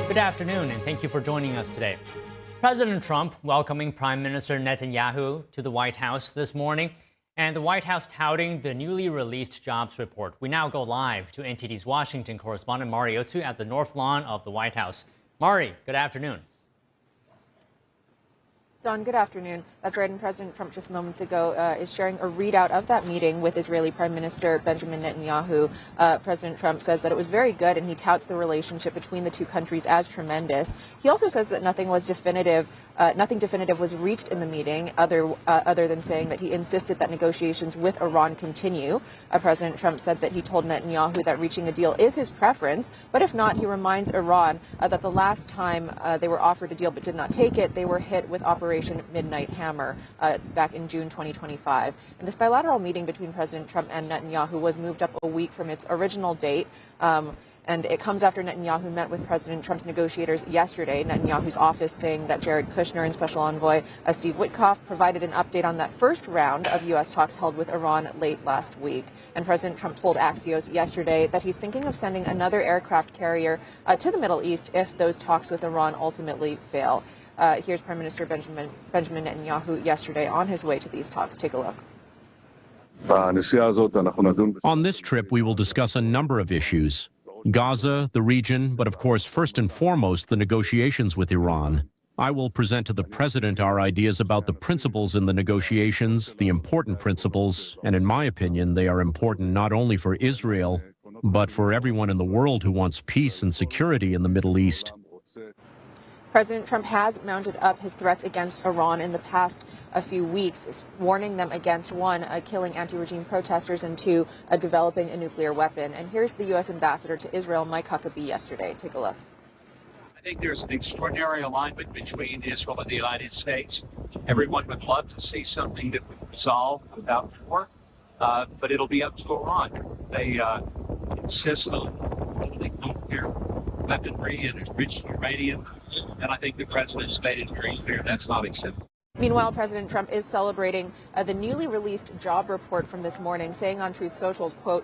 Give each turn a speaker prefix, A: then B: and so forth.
A: Good afternoon, and thank you for joining us today. President Trump welcoming Prime Minister Netanyahu to the White House this morning, and the White House touting the newly released jobs report. We now go live to NTD's Washington correspondent Mari Otsu at the North Lawn of the White House. Mari, good afternoon.
B: Don, good afternoon. That's right, and President Trump just moments ago is sharing a readout of that meeting with Israeli Prime Minister Benjamin Netanyahu. President Trump says that it was very good, and he touts the relationship between the two countries as tremendous. He also says that nothing definitive was reached in the meeting, other than saying that he insisted that negotiations with Iran continue. President Trump said that he told Netanyahu that reaching a deal is his preference, but if not, he reminds Iran that the last time they were offered a deal but did not take it, they were hit with Operation Midnight Hammer back in June 2025. And this bilateral meeting between President Trump and Netanyahu was moved up a week from its original date. And it comes after Netanyahu met with President Trump's negotiators yesterday. Netanyahu's office saying that Jared Kushner and Special Envoy Steve Witkoff provided an update on that first round of U.S. talks held with Iran late last week. And President Trump told Axios yesterday that he's thinking of sending another aircraft carrier to the Middle East if those talks with Iran ultimately fail. Here's Prime Minister Benjamin Netanyahu yesterday on his way to these talks. Take a look.
C: On this trip, we will discuss a number of issues. Gaza, the region, but of course, first and foremost, the negotiations with Iran. I will present to the President our ideas about the principles in the negotiations, the important principles, and in my opinion, they are important not only for Israel, but for everyone in the world who wants peace and security in the Middle East.
B: President Trump has mounted up his threats against Iran in the past few weeks, warning them against, one, killing anti-regime protesters, and two, developing a nuclear weapon. And here's the U.S. ambassador to Israel, Mike Huckabee, yesterday. Take a look.
D: I think there's an extraordinary alignment between Israel and the United States. Everyone would love to see something that would resolve without war, but it'll be up to Iran. They insist on holding nuclear weaponry and enriched uranium. And I think the president's made it very clear that's not acceptable.
B: Meanwhile, President Trump is celebrating the newly released job report from this morning, saying on Truth Social, quote,